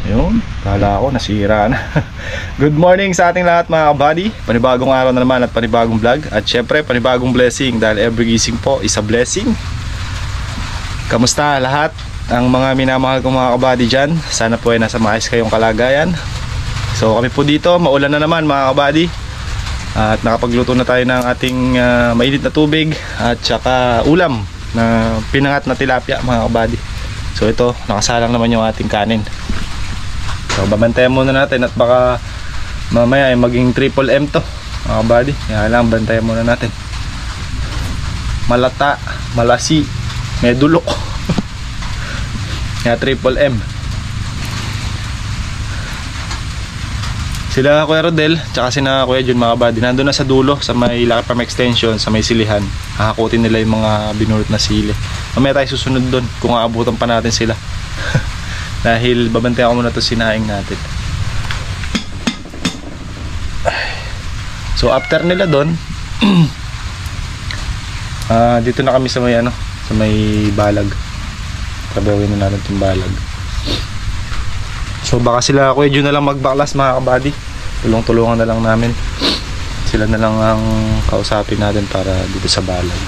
Ayun, kala ko nasira na. Good morning sa ating lahat mga kabady. Panibagong araw na naman at panibagong vlog. At syempre panibagong blessing, dahil every gising po is a blessing. Kamusta lahat ang mga minamahal kong mga kabady dyan? Sana po ay nasa maayos kayong kalagayan. So kami po dito, maulan na naman mga kabady. At nakapagluto na tayo ng ating mainit na tubig at saka ulam na pinangat na tilapia mga kabady. So ito, nakasalang naman yung ating kanin. So babantayan muna natin at baka mamaya ay maging triple M to mga kabady. Kaya lang bantayan muna natin. Malata, malasi, medulo. Kaya triple M. Sila Kuya Rodel tsaka sina Kuya Jun mga kabady nandun na sa dulo sa may Lucky Farm Extension, sa may silihan. Hahakutin nila yung mga binurot na sili. Mamaya tayo susunod doon kung aabutan pa natin sila. Dahil babantayan ko muna ito sinaing natin. So after nila doon dito na kami sa may sa may balag. Trabawin na natin itong balag. So baka sila Kuya Jun na lang magbaklas mga kabady. Tulong-tulungan na lang namin. Sila na lang ang kausapin natin para dito sa balag.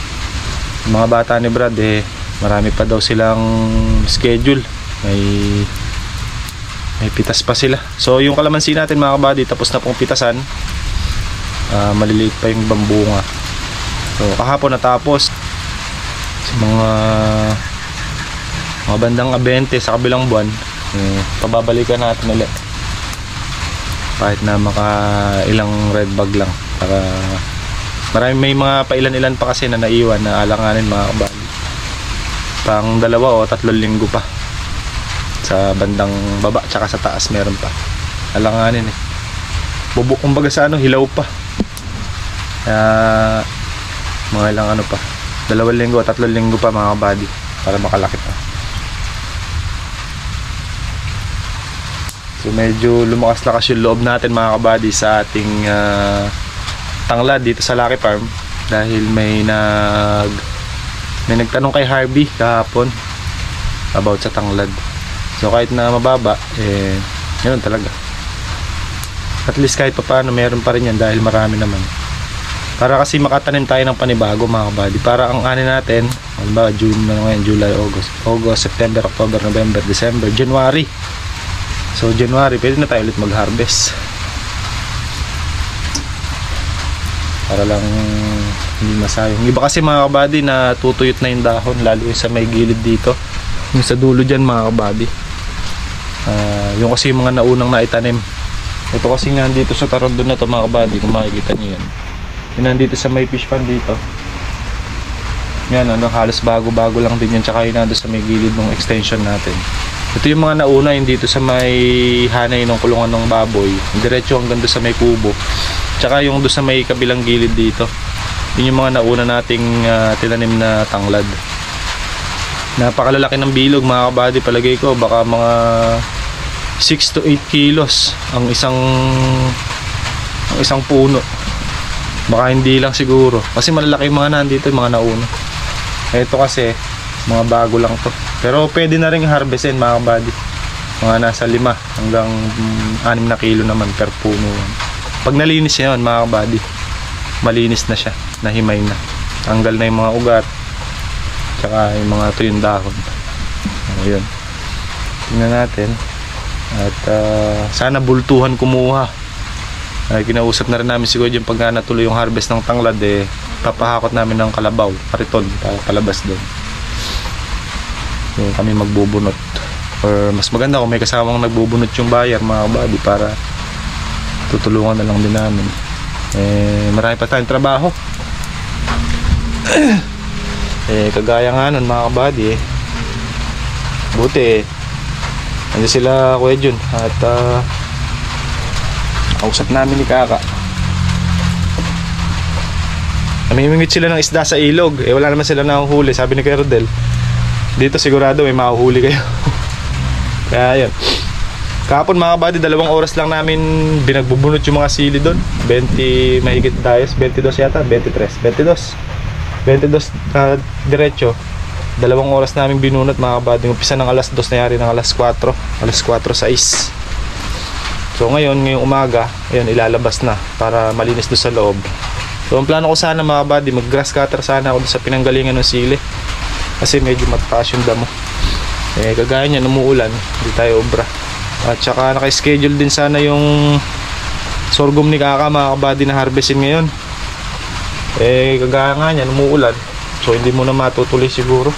Yung mga bata ni Brad marami pa daw silang schedule. May pitas pa sila. So yung kalamansi natin mga kabady tapos na pong pitasan. Maliliit pa yung bambunga. So kahapon natapos sa mga bandang 20 sa kabilang buwan. Pababalikan natin ulit kahit na maka ilang red bag lang para may mga pailan-ilan pa kasi na naiwan na alanganin mga kabady. Pang 2 o 3 linggo pa sa bandang baba tsaka sa taas meron pa alanganin bubuk kumbaga sa hilaw pa. Kaya mga ilang pa 2 linggo o 3 linggo pa mga kabady para makalaki pa. So medyo lumakas-lakas yung loob natin mga kabady sa ating tanglad dito sa Lucky Farm dahil may nagtanong kay Harvey kahapon about sa tanglad. So kahit na mababa ganoon talaga. At least kahit pa paano meron pa rin yan dahil marami naman. Para kasi makatanim tayo ng panibago mga kabady. Para ang ani natin, halimbawa June na ngayon, July, August, September, October, November, December, January. So January, pwede na tayo ulit mag-harvest. Para lang hindi masayang. Iba kasi mga kabady na tutuyot na yung dahon, lalo yung sa may gilid dito. Yung sa dulo dyan mga kabady. Yung kasi yung mga naunang naitanim. Ito kasi nga dito sa tarondon na to mga kabady, kung makikita nyo yan. Yung nandito sa may fish pond dito. Yan halos bago-bago lang din yan. Tsaka yun nandito sa may gilid ng extension natin. Ito yung mga nauna yung dito sa may hanay ng kulungan ng baboy. Diretso hanggang doon sa may kubo. Tsaka yung doon sa may kabilang gilid dito. Yun yung mga nauna nating tinanim na tanglad. Napakalalaki ng bilog mga kabady, palagay ko baka mga 6 to 8 kilos ang isang puno. Baka hindi lang siguro kasi malalaki yung mga nandito, yung mga nauna. Ito kasi mga bago lang to, pero pwede na rin harvestin mga kabady. Mga nasa 5 hanggang 6 na kilo naman per puno. Pag nalinis na yun mga kabady, malinis na siya, nahimay na, tanggal na yung mga ugat tsaka yung mga tuyong dahon. Ayun, tingnan natin. At sana bultuhan kumuha. Kinausap na rin namin siguro yung pagka natuloy yung harvest ng tanglad papahakot namin ng kalabaw, kariton, palabas doon. So kami magbubunot, or mas maganda kung may kasamang nagbubunot yung buyer mga kabady para tutulungan na lang din namin. Marami pa tayong trabaho. Kagaya nga nun mga kabady buti nandiyan sila Kuya Jun at kausap namin ni Kaka. Namimingit sila ng isda sa ilog, wala naman sila nahuhuli. Sabi ni Kuya Rodel, dito sigurado may mahuhuli kayo. Kaya yun, kahapon mga kabady 2 oras lang namin binagbubunot yung mga sili doon. 20 mahigit dayos, 22 yata, 23, 22 diretso. 2 oras namin binunot mga kabady. Umpisa ng alas 2, nangyari ng alas 4. Alas 4:06. So ngayong umaga, ayun, ilalabas na para malinis doon sa loob. So ang plano ko sana mga kabady, mag grass cutter sana ako doon sa pinanggalingan ng sili. Kasi medyo mataas yung damo. Kagaya niyan, umuulan, hindi tayo obra. At saka naka-schedule din sana yung sorghum ni Kaka mga kabady na harvestin ngayon. Kagaya nga niyan, umuulan. So hindi mo na matutuloy siguro.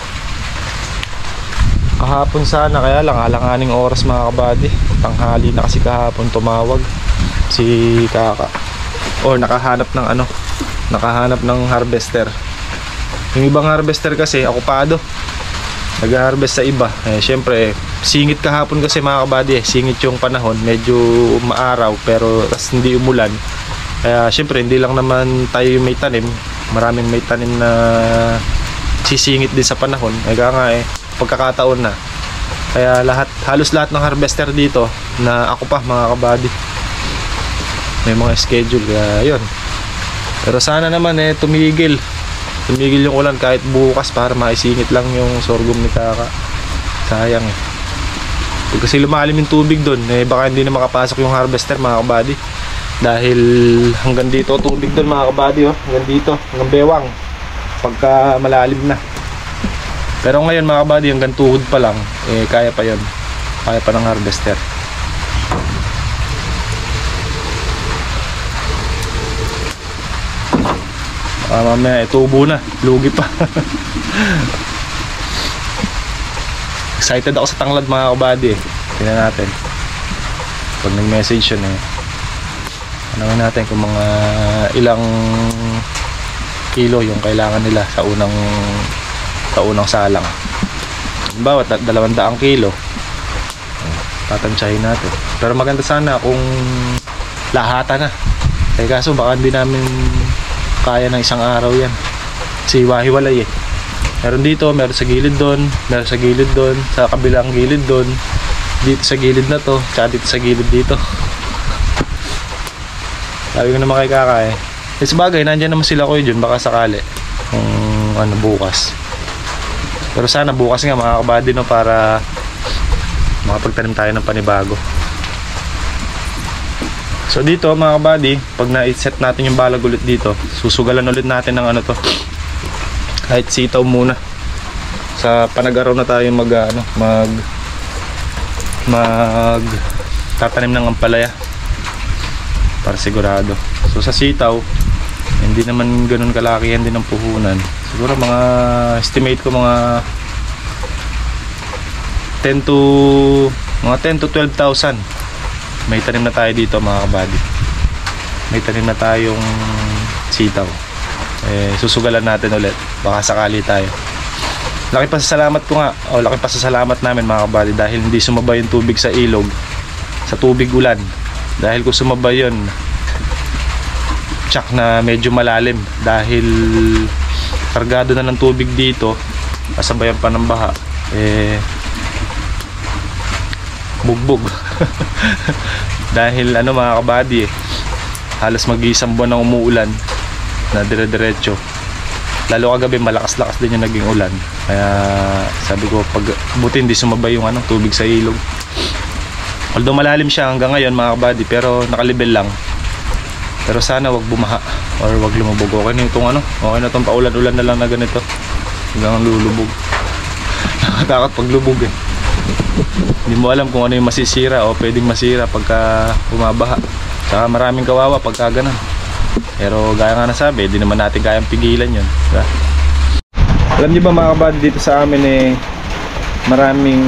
Kahapon sana, kaya lang alanganing oras mga kabady. Tanghali na kasi kahapon tumawag si Kaka. Or nakahanap ng harvester. Yung ibang harvester kasi okupado, nag-harvest sa iba. Syempre singit kahapon kasi mga kabady, singit yung panahon, medyo maaraw pero tas hindi umulan. Kaya syempre hindi lang naman tayo may tanim, maraming may tanim na sisingit din sa panahon. Kaya nga pagkakataon na. Kaya halos lahat ng harvester dito na ako pa mga kabady, may mga schedule, kaya yun. Pero sana naman tumigil yung ulan kahit bukas para maisingit lang yung sorghum ni Kaka. Sayang kasi lumalim yung tubig doon, baka hindi na makapasok yung harvester mga kabady. Dahil hanggang dito tubig doon mga kabady, hanggang dito, hanggang bewang pagka malalim na. Pero ngayon mga kabady, hanggang tuhod pa lang, kaya pa yun, kaya pa ng harvester. Mamaya tubo na, lugi pa. Excited ako sa tanglad mga kabady. Tingnan natin pag nag-message yun tanungin natin kung mga ilang kilo yung kailangan nila sa unang salang. Bawat 200 kilo tatansyahin natin. Pero maganda sana kung lahata na, kaso baka hindi namin kaya ng isang araw yan kasi hiwa-hiwalay meron dito, meron sa gilid doon, meron sa gilid doon, sa kabilang gilid doon, dito sa gilid na to, tsaka dito sa gilid dito. Sabi ko naman kay Kaka sabagay nandyan naman sila ko yun baka sakali kung bukas. Pero sana bukas nga mga kabady para makapagtanim tayo ng panibago. So dito mga kabady, pag na-set natin yung balag ulit dito, susugalan ulit natin ng kahit sitaw muna. Sa panag-araw na tayo tatanim ng ampalaya para sigurado. So sa sitaw, hindi naman ganun kalaki yan din ang puhunan. Siguro mga estimate ko mga 10 to 12,000. May tanim na tayo dito mga kabady. May tanim na tayong sitaw. Susugalan natin ulit. Baka sakali tayo. Laki pasasalamat ko nga, laki pasasalamat namin mga kabady dahil hindi sumabay yung tubig sa ilog sa tubig ulan. Dahil kung sumabay yun, tsak na medyo malalim dahil kargado na ng tubig dito, kasabayan pa ng baha, bugbog. Dahil mga kabady, halos mag-iisang buwan na umuulan na dire-diretso. Lalo kagabi malakas-lakas din yung naging ulan. Kaya sabi ko buti hindi sumabay yung tubig sa ilog. Although malalim siya hanggang ngayon mga kabady, pero nakalibel lang. Pero sana wag bumaha or wag lumubog. Okay na itong okay na itong paulan-ulan na lang na ganito hanggang lulubog. Nakatakot pag lubog Hindi mo alam kung ano yung masisira o pwedeng masira pagka bumabaha. Saka maraming kawawa pagka ganun. Pero gaya nga nasabi, di naman natin kayang pigilan yun, diba? Alam niyo ba mga kabady, dito sa amin maraming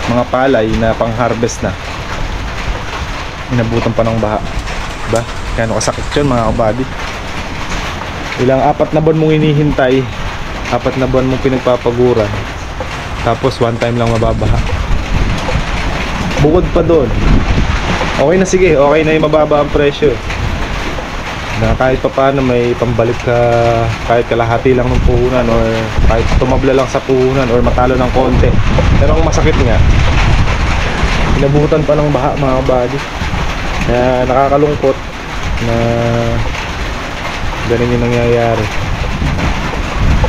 mga palay na pang harvest na inabutan pa ng baha, diba? Kaya kasakit yun mga kabady. Ilang 4 na buwan mong hinihintay, 4 na buwan mong pinagpapaguran, tapos one time lang mababaha. Bukod pa doon, okay na, sige, okay na yung mababa ang presyo na kahit pa paano may pambalik ka, kahit kalahati lang ng puhunan or kahit tumabla lang sa puhunan or matalo ng konti. Pero ang masakit nga, inabutan pa ng baha mga kabady. Kaya nakakalungkot na ganun yung nangyayari.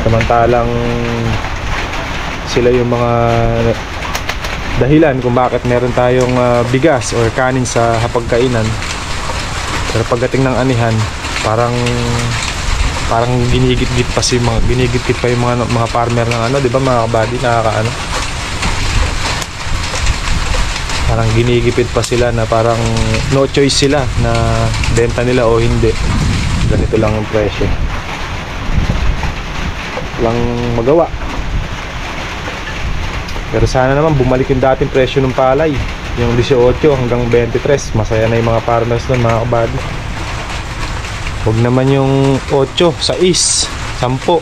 Samantalang sila yung mga dahilan kung bakit meron tayong bigas or kanin sa hapagkainan. Pero pagdating ng anihan, parang ginigit-git pa yung mga farmer ng ano, 'di ba mga kabady, nakakaano. Parang ginigipit pa sila na parang no choice sila na benta nila o hindi. Ganito lang yung presyo. Walang magawa. Pero sana naman bumalik yung dating presyo ng palay, yung 18 hanggang 23. Masaya na yung mga farmers doon mga kabady. Huwag naman yung 8, 6, 10.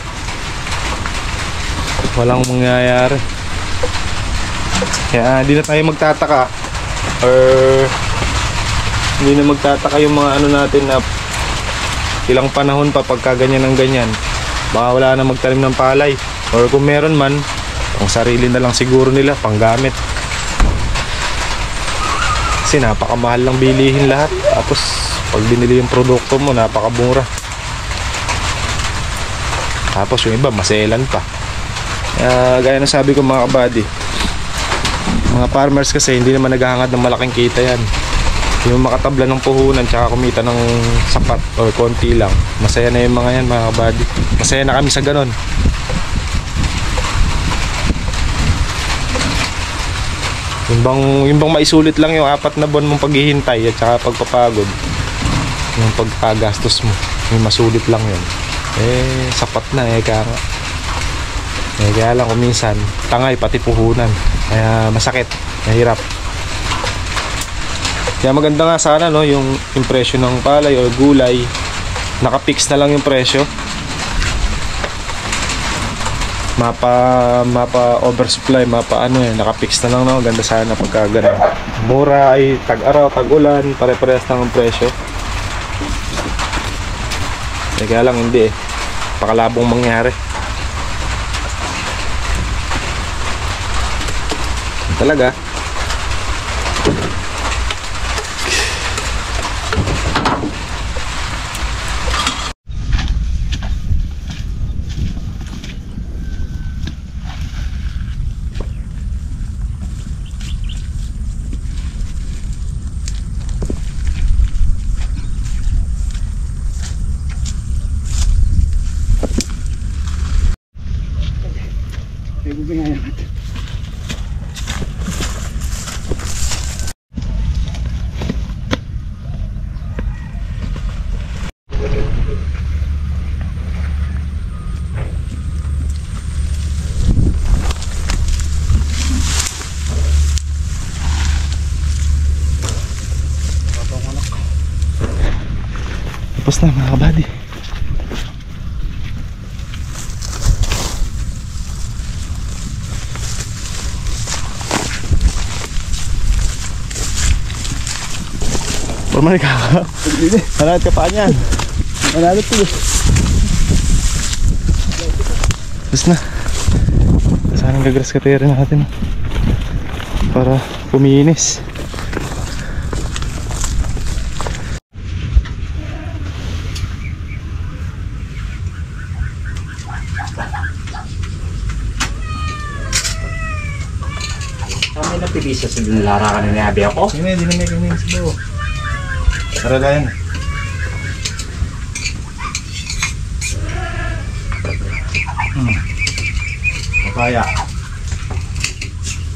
Walang mangyayari. Kaya hindi na tayo magtataka or hindi na magtataka yung mga ano natin na ilang panahon pa pagka ganyan ng ganyan. Baka wala na magtanim ng palay, or kung meron man, ang sarili na lang siguro nila panggamit. Kasi napakamahal lang bilihin lahat. Tapos pag binili yung produkto mo, napakamura. Tapos yung iba maselan pa. Gaya ng sabi ko mga kabady, mga farmers kasi hindi naman naghahangad ng malaking kita yan. Yung makatabla ng puhunan tsaka kumita ng sapat or konti lang, masaya na yung mga yan mga kabady. Masaya na kami sa ganon. Yung bang maisulit lang yung 4 na buwan mong paghihintay at saka pagpapagod, yung pagkagastos mo, yung masulit lang yun, sapat na kaya lang kung minsan tangay pati puhunan, kaya masakit, mahirap. Kaya maganda nga sana no, yung presyo ng palay o gulay nakapix na lang yung presyo. Mapa oversupply, nakapix na lang no. Ganda sana pagka ganun. Mura ay tag-araw, tag-ulan, pare-parehas lang ang presyo. Kaya lang hindi pakalabong mangyari. Talaga. Tapos na mga kabady. Formal ka. Manalad ka pa niyan. Manalad ko. Tapos na. Sanang gagrass cutter natin para puminis. Kami na pilisa sa dinalarangan na nabi ako. Hindi na may ganyan sa buo. Tara na yan. Papaya.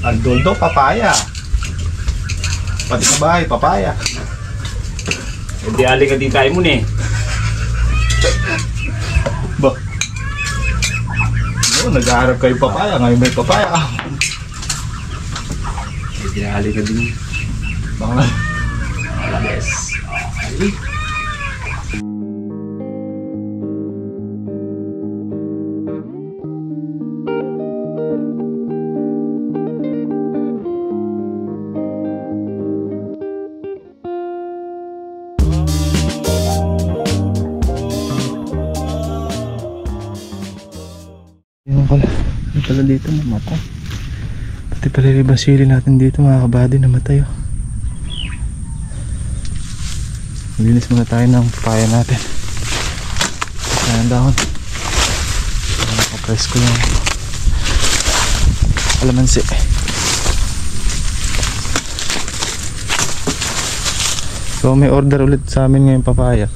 Aldoldo, papaya. Pati sa bahay, papaya. Hindi aling ka din tayo muna eh. Ba? No, nag-aarap kayo papaya. Ngayon may papaya ka. Hindi aling ka din. Bangla. Yes. Ay. Yung pala dito namatay. Pati pala yung basili natin dito mga kabady namatay oh. Maglinis muna tayo ng papaya natin. Ayan dahon. Nakapress ko yung Kalamansi. So may order ulit sa amin ngayon papaya.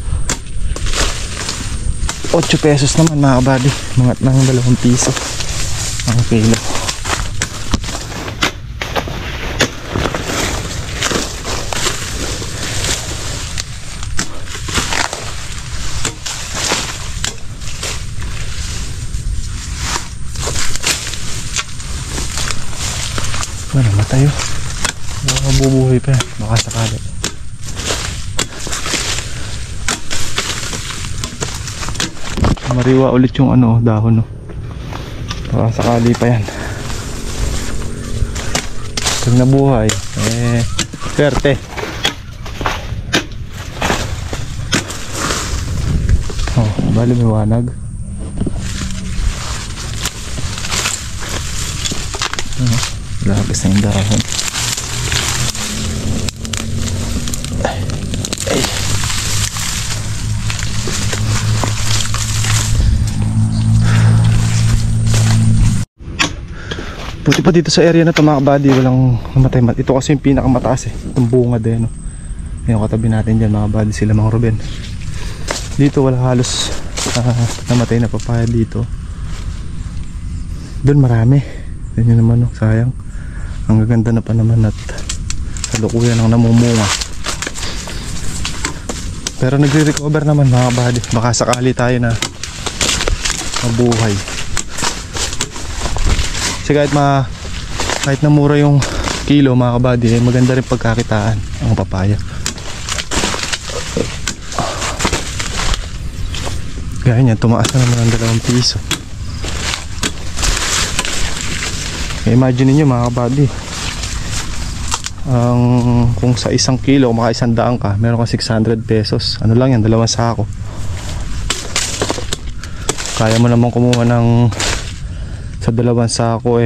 8 pesos naman mga kabady. Mangat ng 2 piso ang kilo. Wala namatay oh. Baka mabubuhay pa yan. Baka sakali. Mariwa ulit yung ano, dahon no. Baka sakali pa yan. Pag nabuhay, swerte. Oh, bali may wanag. Labis na yung dahon. Buti pa dito sa area na ito mga kabady, walang namatay. Ito kasi yung pinakamataas eh. Itong bunga din. No? Ngayon katabi natin dyan mga kabady, sila mga Ruben. Dito wala halos namatay na papaya dito. Doon marami. Yan yun naman no, sayang. Ang gaganda na pa naman at salukuyan ang namumunga. Pero nagre-recover naman mga kabady. Baka sakali tayo na mabuhay. Kasi kahit na mura yung kilo mga kabady, maganda rin pagkakitaan ang papaya. Gaya niyan, tumaas na naman ang 2 piso. Imagine niyo mga kabady, kung sa 1 kilo maka 100 ka, meron ka 600 pesos. Ano lang yan, 2 sako. Kaya mo naman kumuha ng sa 2 sako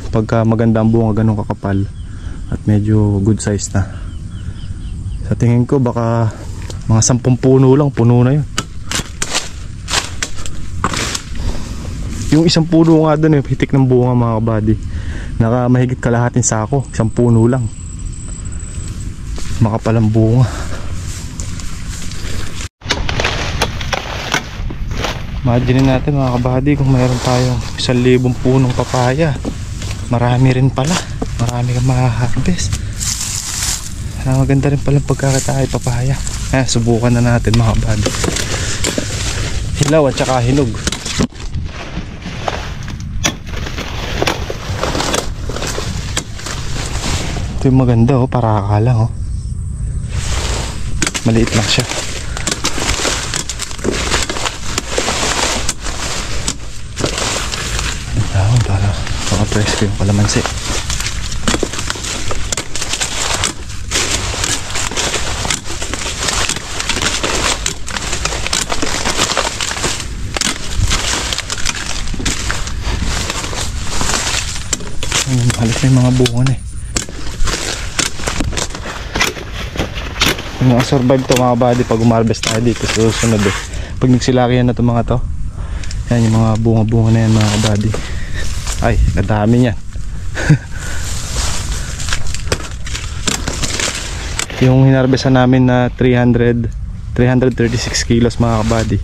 pagka maganda ang bunga, ganun kakapal at medyo good size na. Sa tingin ko baka mga 10 puno lang, puno na yun. Yung 1 puno nga dun hitik ng bunga mga kabady, naka mahigit kalahating sako, 1 puno lang, makapal ang bunga. Imagine natin mga kabady kung mayroon tayong 1,000 punong papaya. Marami rin pala, marami kang ma-harvest. Maganda rin pala pagkakataay papaya. Subukan na natin mga kabady. Hilaw at saka hinog. Ito yung maganda oh, paraka lang oh. Maliit lang siya. Para makapresko yung kalamansi. Halos may mga bunga na survive to mga kabady pag umarvest tayo dito sa susunod pag nagsilaki yan na to mga to. Yan yung mga bunga-bunga na yan mga kabady. Ay, nadami niyan. Yung hinarvestan namin na 336 kilos mga kabady,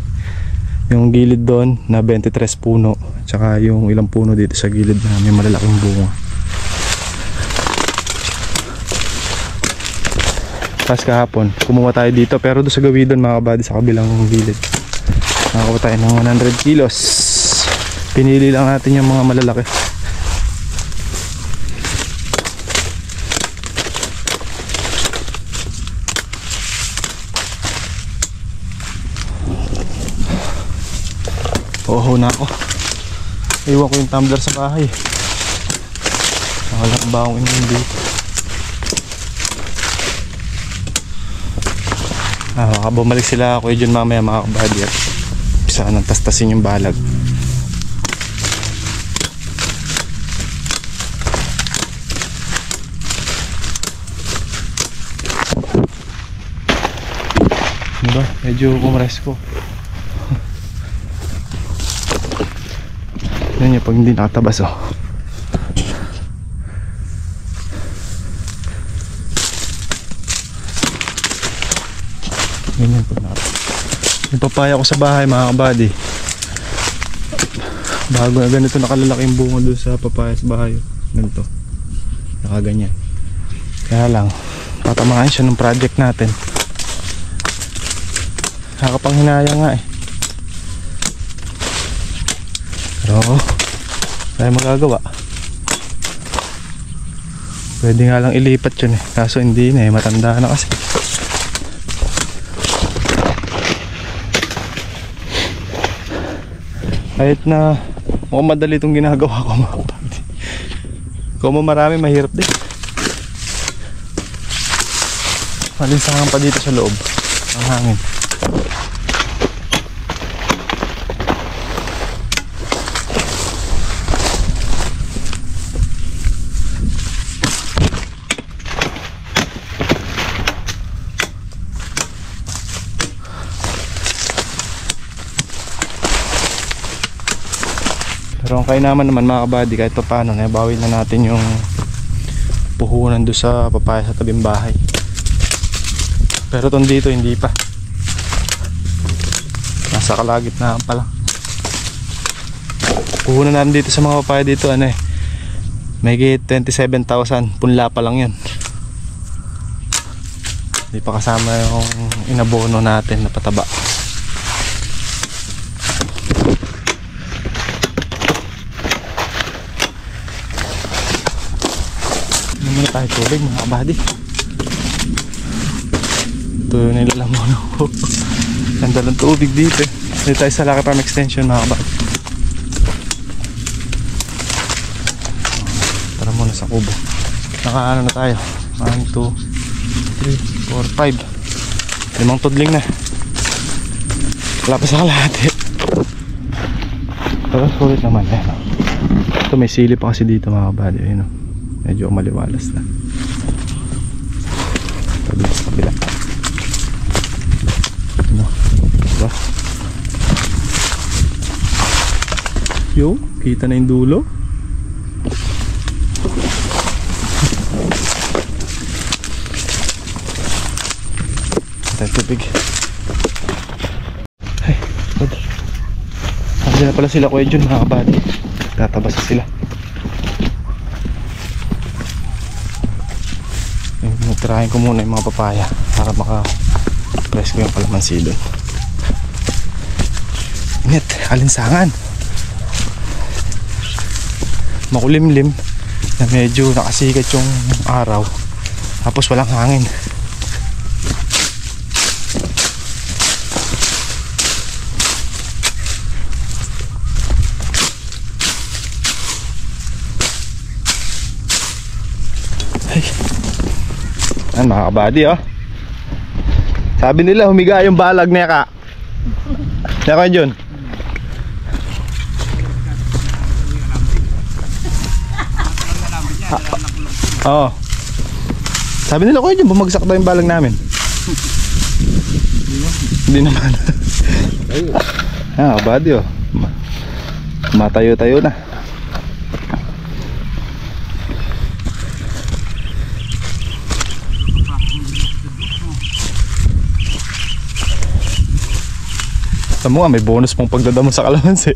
yung gilid doon na 23 puno, tsaka yung ilang puno dito sa gilid na may malalaking bunga. Tapos kahapon kumuha tayo dito, pero doon sa gawin doon mga kabady sa kabilang gilid nakakuha tayo ng 100 kilos. Pinili lang natin yung mga malalaki. Oho na ako. Iwan ko yung tumbler sa bahay. Walang baong inom dito. Baka bumalik sila ako dyan mamaya mga kabady at bisa nang tastasin yung balag. Diba? Medyo kumresko. Yan yung pag hindi nakatabas oh. Ganyan po natin. Yung papaya ko sa bahay mga kabady. Bago na ganito nakalalaki yung bunga doon sa papaya sa bahay. Ganito. Nakaganyan. Kaya lang, tatamaan siya ng project natin. Nakakapanghinaya nga eh. Pero, tayo magagawa. Pwede nga lang ilipat yun eh. Kaso hindi na eh, matanda na kasi. Kahit na mukhang madali itong ginagawa ko mga kapatid. Kung marami mahirap din. Malinsangan pa dito sa loob ang hangin. Pero ang kainaman naman mga kabady, kahit pa paano nabawi na natin yung puhunan doon sa papaya sa tabing bahay. Pero itong dito hindi pa. Nasa kalagitnaan pa lang. Puhunan natin dito sa mga papaya dito ano eh, may 27,000 punla pa lang yun. Hindi pa kasama yung inabono natin na pataba. Muna tayo tubig mga kabady. Ito yung nilalamunan ko. Ganda ng tubig dito. Dito tayo sa Lucky Farm Extension mga kabady. Tara muna sa kubo. Nakaano na tayo. 1, 2, 3, 4, 5. 5 tudling na. Wala pa sa kalahati. Pero sulit naman eh. Ito may sili pa kasi dito mga kabady. Ayun o. Medyo maliwalas na. Sabi sa kabila. Ano? Diba? Yo, kita na yung dulo. Tayo tubig. Ay, good. Nandiyan na pala sila Kuya Jun mga kabady. Tatabas na sila. Tirahin ko muna yung mga papaya para maka-press ko yung kalamansi doon. Init, alinsangan. Makulimlim na medyo nakasikat yung araw. Tapos walang hangin. Yan mga kabady oh. Sabi nila humiga yung balag neka. Neka yun. Oo. Sabi nila ko yun bumagsak daw yung balag namin. Hindi naman. Yan kabady oh. Matayo-tayo na. Alam mo nga, may bonus pong pagdadamo sa kalamansi.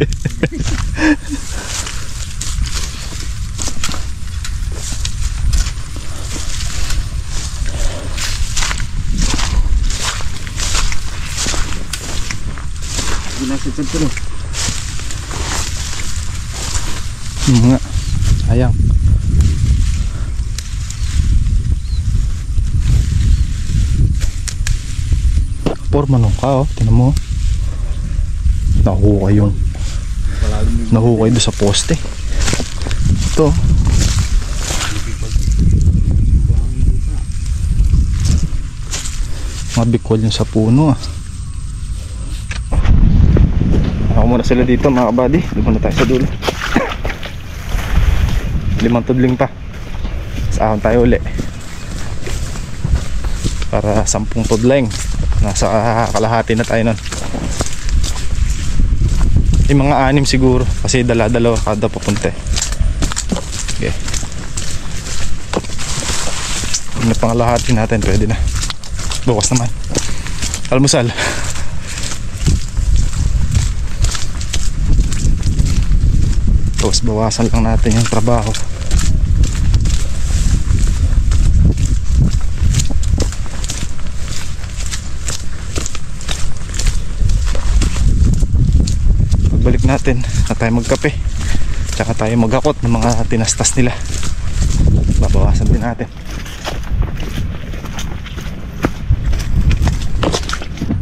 Ginasitad ko no. Nga, sayang. Porma nung ka oh, tinan mo. Nahukay yung nahukay doon sa poste. Ito mabikwal yung sa puno ah. Ako muna sila dito mga kabady. Doon muna tayo sa dulo. 5 tudling pa. Sa ahon tayo uli para 10 tudling. Nasa kalahati na tayo nun. Yung mga 6 siguro kasi dala-dalawa kada papunta. Okay. Yung pangalahati natin pwede na. Bukas naman. almusal. Tapos bawasan lang natin yung trabaho. Pagbalik natin na tayo magkape, tsaka tayo magakot ng mga tinastas nila. Babawasan din natin.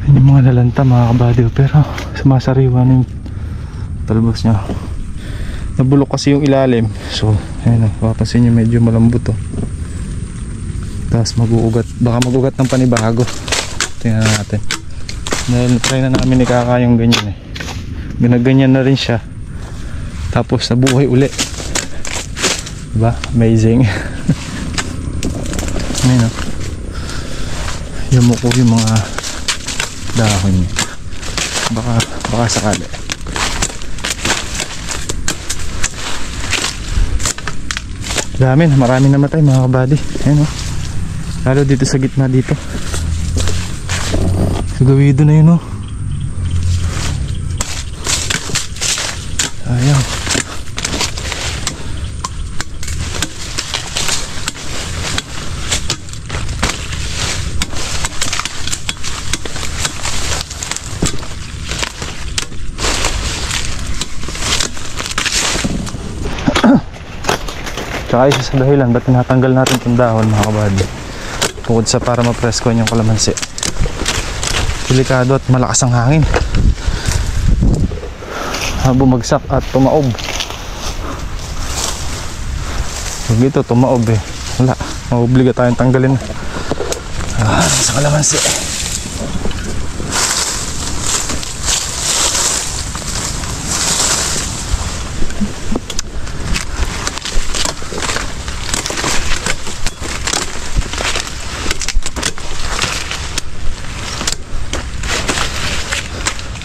Yan yung mga lalanta mga kabadyo, pero sumasariwa na yung talbos niya. Nabulok kasi yung ilalim. So ayun, papapansin nyo medyo malambot to. Tapos mag-uugat, baka mag-ugat ng panibago. Tingnan natin. Dahil try na namin ikaka yung ganyan eh. Ginaganyan na rin siya. Tapos nabuhay uli. Diba? Amazing. Ayun o. Yumuko yung mga dahon niya. Baka sakali. Marami namatay mga kabady. Ayun o. Lalo dito sa gitna dito. Sugawido na yun o. Sayang. Tsaka isa sa dahilan ba't tinatanggal natin itong dahon mga kabady, bukod sa para mapreskohan yung kalamansi, delikado at malakas ang hangin, bumagsak at tumaob. Pag ito tumaob eh, wala, maobliga tayong tanggalin sa kalamansi.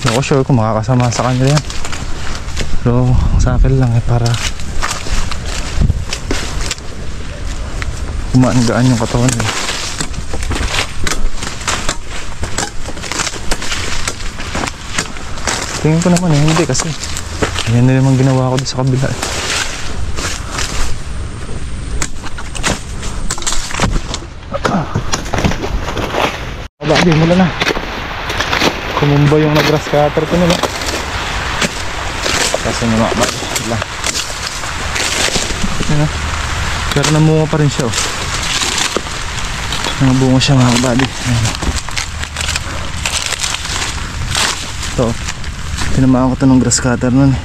Ako sure kung makakasama sa kanila yan, pero sa akin lang eh, para kumaan-gaan yung katawan nila. Tingin ko naman eh, hindi kasi yan na naman ginawa ko doon sa kabila eh. Kabady, mula na. Kumumba yung nag-grass cutter ko nila. Kasi naman lang. Pero namunga pa rin siya oh. Nabunga siya mga kabady. Ito, tinamaan ko ito ng grass cutter nun eh.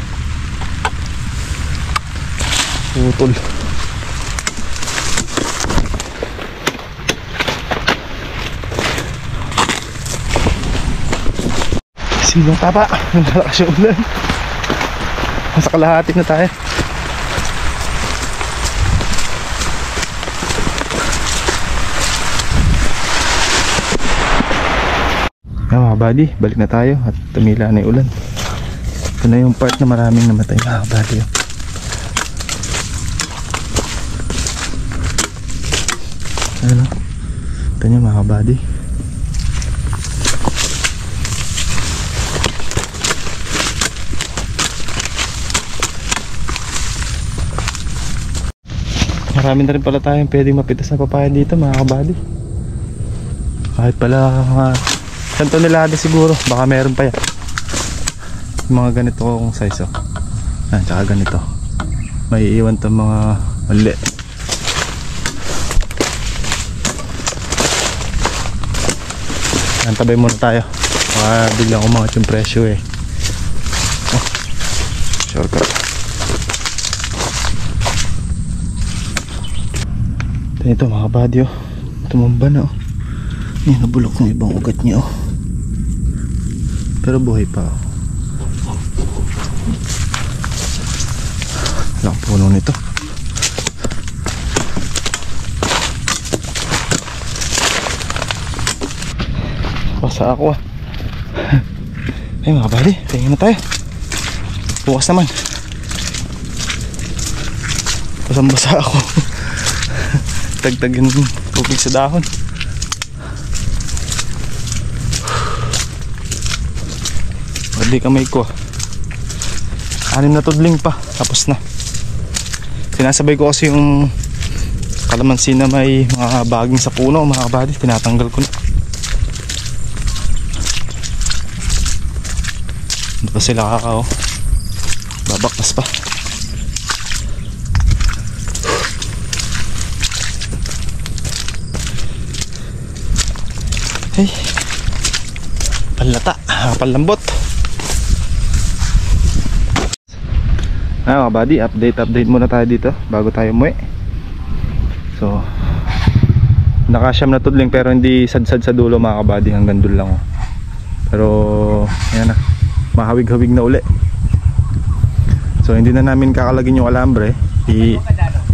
Putol. Silong tapa, nalakas yung ulan. Nasa kalahati na tayo. Mga kabady, balik na tayo at tumila na yung ulan. Ito na yung part na maraming namatay mga kabady. Ano? Ito nyo mga kabady. Marami na rin pala tayong pwedeng mapitas na papaya dito mga kabady. Kahit pala mga 1 tonelada siguro, baka meron pa yan. Yung mga ganito kong size oh. Tsaka ganito. May iiwan itong mga mali. Tabay muna tayo. Baka biglang umangat yung presyo eh. Oh, shortcut. Ito mga kabady oh. Tumamba na oh. Yan, nabulok ng ibang ugat niya oh. Pero buhay pa oh. Walang puno nito. Basa ako ah. Ay mga kabady, tingin na tayo. Bukas naman. Basang-basa ako. Tagtagin tubig sa dahon. Hindi kamay ko. 6 na tudling pa. Tapos na. Sinasabay ko kasi yung kalamansi na may mga baging sa puno, mga kabady. Tinatanggal ko na. Hindi pa sila kakao. Babaktas pa. Hey. Panlata, panlambot. Mga buddy, update muna tayo dito bago tayo umuwi. So, nakasyam na tudling pero hindi sad-sad sa dulo mga kabady, hanggang dulo lang oh. Pero, ayan na, mahawig-hawig na uli. So, hindi na namin kakalagin yung alambre.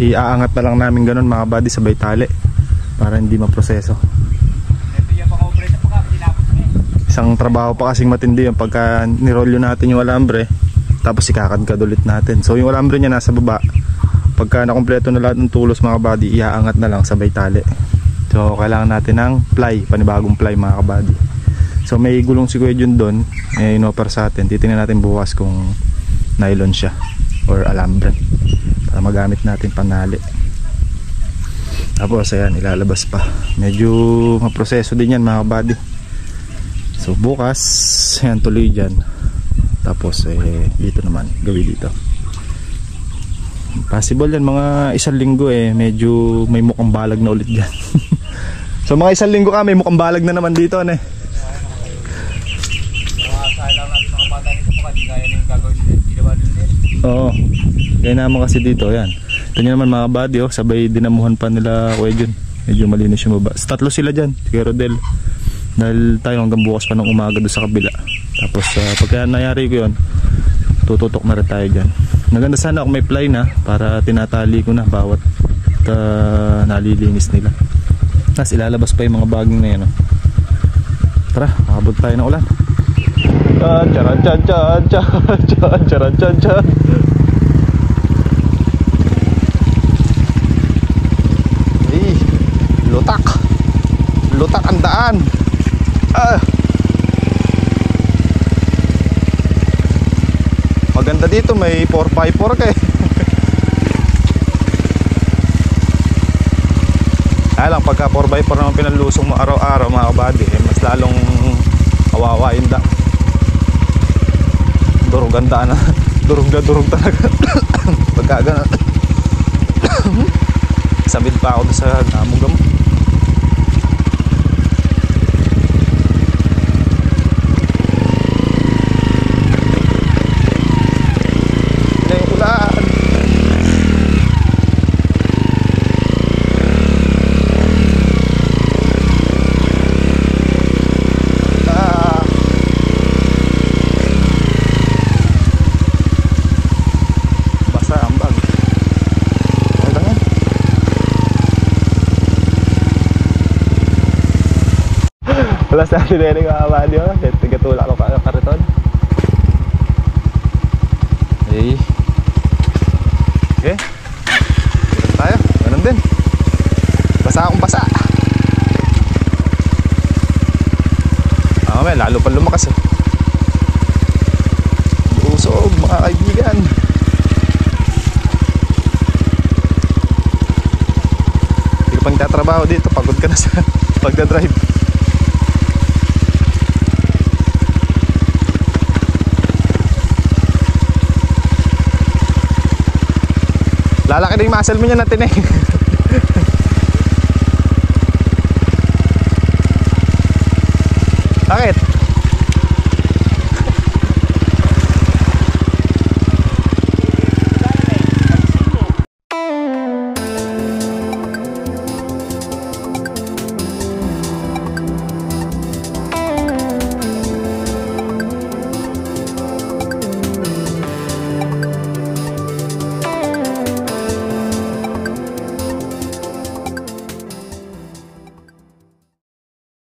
Iaangat na lang namin ganun mga kabady, sabay tali para hindi maproseso. Isang trabaho pa kasing matindi yung pagka nirolyo natin yung alambre tapos ikakadkad ulit natin. So yung alambre niya nasa baba. Pagka nakumpleto na lahat ng tulos mga kabady, iaangat na lang sabay tali. So kailangan natin ng ply, panibagong ply mga kabady. So may gulong si Kuya Jun doon, inoffer sa atin. Titingnan natin bukas kung nylon siya or alambre para magamit natin panali. Tapos ayan, ilalabas pa. Medyo maproseso din yan mga kabady. So bukas, ayan, tuloy dyan. Tapos dito naman, gawin dito. Possible yan, mga 1 linggo medyo may mukhang balag na ulit dyan. So mga 1 linggo ka, may mukhang balag na naman dito ano. Oo, kaya naman kasi dito, ayan. Ito nyo naman mga buddy, oh, sabay dinamuhan pa nila Kuya Jun. Medyo malinis yung baba. 3 sila dyan, si Kuya Rodel. Dahil tayo hanggang bukas pa ng umaga doon sa kabila. Tapos pagka nangyari ko yun, tututok na rin tayo dyan. Maganda sana kung may ply na para tinatali ko na bawat nalilinis nila. Tapos ilalabas pa yung mga baging na yun oh. Tara, makabot tayo ng ulan. Charan chan chan chan charan chan chan. Hey, lutak ang daan. Maganda dito, may 4x4 kay. Kaya lang pagka 4x4 naman pinalusong mo araw-araw mga kabady, mas lalong kawawa yun da. Durog ang daan na. Durog talaga. Pagka gano'n. Sabid pa ako doon sa namugam. Wala sa atin na yung mga kabady oh. Tigatulak ko pa kariton. Okay. Okay. Ganun tayo. Ganun din. Basa akong basa. May lalo pa lumakas eh. Usog mga kaibigan. Hindi ka pang tatrabaho dito. Pagod ka na sa pagdadrive. Lalaki na yung muscle mo niya natin eh.